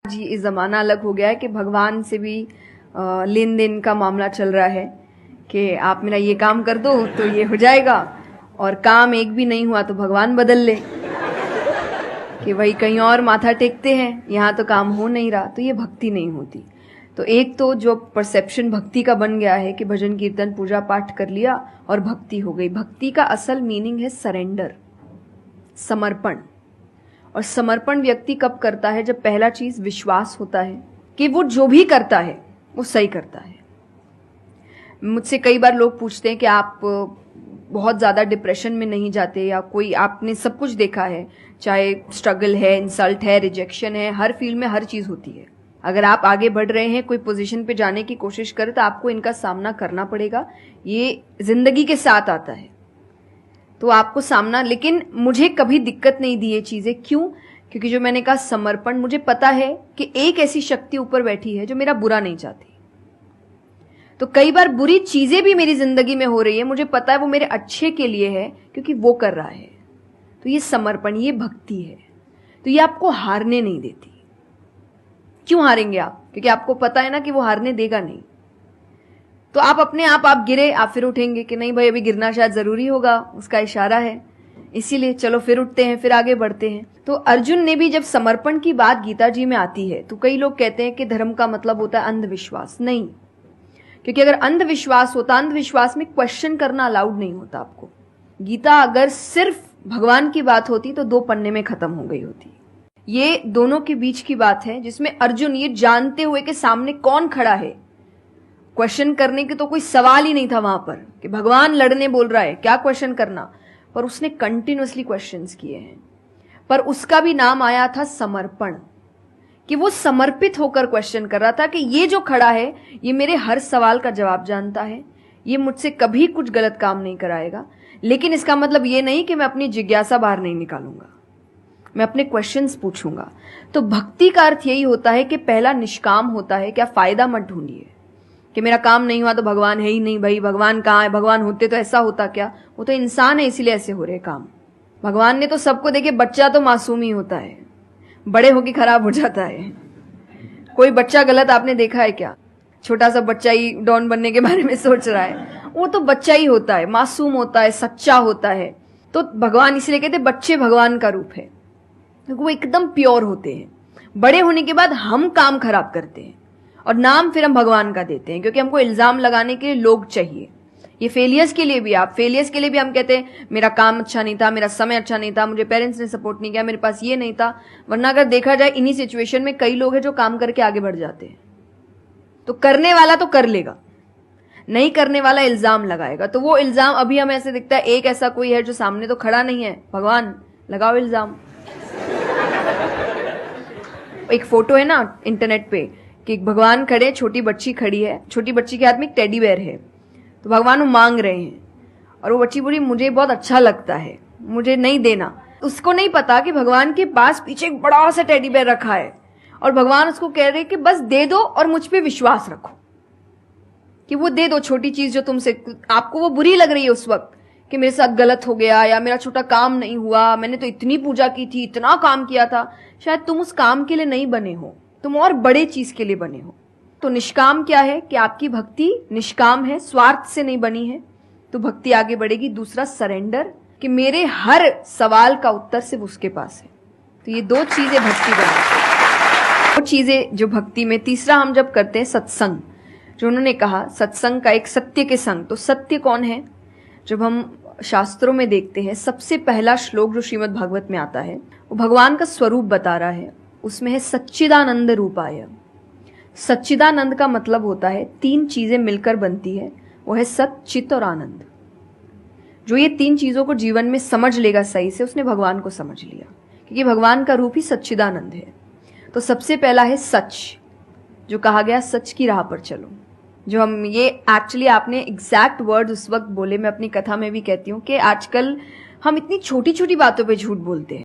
जी इस जमाना अलग हो गया है कि भगवान से भी लेन देन का मामला चल रहा है कि आप मेरा ये काम कर दो तो ये हो जाएगा, और काम एक भी नहीं हुआ तो भगवान बदल ले कि वही कहीं और माथा टेकते हैं, यहाँ तो काम हो नहीं रहा। तो ये भक्ति नहीं होती। तो एक तो जो परसेप्शन भक्ति का बन गया है कि भजन कीर्तन पूजा पाठ कर लिया और भक्ति हो गई। भक्ति का असल मीनिंग है सरेंडर, समर्पण। और समर्पण व्यक्ति कब करता है? जब पहला चीज विश्वास होता है कि वो जो भी करता है वो सही करता है। मुझसे कई बार लोग पूछते हैं कि आप बहुत ज्यादा डिप्रेशन में नहीं जाते, या कोई आपने सब कुछ देखा है, चाहे स्ट्रगल है, इंसल्ट है, रिजेक्शन है, हर फील्ड में हर चीज होती है। अगर आप आगे बढ़ रहे हैं, कोई पोजीशन पे जाने की कोशिश करें तो आपको इनका सामना करना पड़ेगा। ये जिंदगी के साथ आता है तो आपको सामना, लेकिन मुझे कभी दिक्कत नहीं दी ये चीजें। क्यों? क्योंकि जो मैंने कहा समर्पण, मुझे पता है कि एक ऐसी शक्ति ऊपर बैठी है जो मेरा बुरा नहीं चाहती। तो कई बार बुरी चीजें भी मेरी जिंदगी में हो रही है, मुझे पता है वो मेरे अच्छे के लिए है क्योंकि वो कर रहा है। तो ये समर्पण, ये भक्ति है। तो ये आपको हारने नहीं देती। क्यों हारेंगे आप? क्योंकि आपको पता है ना कि वो हारने देगा नहीं। तो आप अपने आप गिरे, आप फिर उठेंगे कि नहीं भाई अभी गिरना शायद जरूरी होगा, उसका इशारा है, इसीलिए चलो फिर उठते हैं, फिर आगे बढ़ते हैं। तो अर्जुन ने भी जब समर्पण की बात गीता जी में आती है तो कई लोग कहते हैं कि धर्म का मतलब होता है अंधविश्वास। नहीं, क्योंकि अगर अंधविश्वास होता, अंधविश्वास में क्वेश्चन करना अलाउड नहीं होता आपको। गीता अगर सिर्फ भगवान की बात होती तो 2 पन्ने में खत्म हो गई होती। ये दोनों के बीच की बात है जिसमें अर्जुन ये जानते हुए कि सामने कौन खड़ा है, क्वेश्चन करने के तो कोई सवाल ही नहीं था वहां पर कि भगवान लड़ने बोल रहा है, क्या क्वेश्चन करना। पर उसने कंटिन्यूअसली क्वेश्चंस किए हैं। पर उसका भी नाम आया था समर्पण, कि वो समर्पित होकर क्वेश्चन कर रहा था कि ये जो खड़ा है ये मेरे हर सवाल का जवाब जानता है, ये मुझसे कभी कुछ गलत काम नहीं कराएगा। लेकिन इसका मतलब ये नहीं कि मैं अपनी जिज्ञासा बाहर नहीं निकालूंगा, मैं अपने क्वेश्चंस पूछूंगा। तो भक्ति का अर्थ यही होता है कि पहला निष्काम होता है। क्या फायदा मत ढूंढिए कि मेरा काम नहीं हुआ तो भगवान है ही नहीं। भाई भगवान कहाँ है? भगवान होते तो ऐसा होता क्या? वो तो इंसान है इसीलिए ऐसे हो रहे काम। भगवान ने तो सबको देखे, बच्चा तो मासूम ही होता है, बड़े होके खराब हो जाता है। कोई बच्चा गलत आपने देखा है क्या? छोटा सा बच्चा ही डॉन बनने के बारे में सोच रहा है, वो तो बच्चा ही होता है, मासूम होता है, सच्चा होता है। तो भगवान इसलिए कहते बच्चे भगवान का रूप है, क्योंकि वो एकदम प्योर होते हैं। बड़े होने के बाद हम काम खराब करते हैं और नाम फिर हम भगवान का देते हैं, क्योंकि हमको इल्जाम लगाने के लिए लोग चाहिए। ये फेलियर्स के लिए भी, आप फेलियर्स के लिए भी हम कहते हैं मेरा काम अच्छा नहीं था, मेरा समय अच्छा नहीं था, मुझे पेरेंट्स ने सपोर्ट नहीं किया, मेरे पास ये नहीं था। वरना अगर देखा जाए इन्हीं सिचुएशन में कई लोग हैं जो काम करके आगे बढ़ जाते हैं। तो करने वाला तो कर लेगा, नहीं करने वाला इल्जाम लगाएगा। तो वो इल्जाम अभी हमें ऐसे दिखता है एक ऐसा कोई है जो सामने तो खड़ा नहीं है, भगवान लगाओ इल्जाम। एक फोटो है ना इंटरनेट पे कि भगवान खड़े, छोटी बच्ची खड़ी है, छोटी बच्ची के हाथ में एक टेडी बेयर है। तो भगवान वो मांग रहे हैं और वो बच्ची बोली मुझे बहुत अच्छा लगता है, मुझे नहीं देना। उसको नहीं पता कि भगवान के पास पीछे एक बड़ा सा टेडी बेयर रखा है और भगवान उसको कह रहे कि बस दे दो और मुझ पे विश्वास रखो कि वो दे दो। छोटी चीज जो तुमसे, आपको वो बुरी लग रही है उस वक्त कि मेरे साथ गलत हो गया या मेरा छोटा काम नहीं हुआ, मैंने तो इतनी पूजा की थी, इतना काम किया था, शायद तुम उस काम के लिए नहीं बने हो, तुम और बड़े चीज के लिए बने हो। तो निष्काम क्या है कि आपकी भक्ति निष्काम है, स्वार्थ से नहीं बनी है, तो भक्ति आगे बढ़ेगी। दूसरा सरेंडर, कि मेरे हर सवाल का उत्तर सिर्फ उसके पास है। तो ये 2 चीजें भक्ति बनाती, 2 चीजें जो भक्ति में। तीसरा हम जब करते हैं सत्संग, जो उन्होंने कहा सत्संग का एक सत्य के संग। तो सत्य कौन है? जब हम शास्त्रों में देखते हैं सबसे पहला श्लोक जो श्रीमद् भागवत में आता है वो भगवान का स्वरूप बता रहा है। उसमें है सच्चिदानंद रूपाय। सच्चिदानंद का मतलब होता है 3 चीजें मिलकर बनती है, वो है सत, चित और आनंद। जो ये 3 चीजों को जीवन में समझ लेगा सही से, उसने भगवान को समझ लिया, क्योंकि भगवान का रूप ही सच्चिदानंद है। तो सबसे पहला है सच, जो कहा गया सच की राह पर चलो। जो हम ये एक्चुअली आपने एग्जैक्ट वर्ड उस वक्त बोले, मैं अपनी कथा में भी कहती हूँ कि आजकल हम इतनी छोटी छोटी बातों पे झूठ बोलते हैं।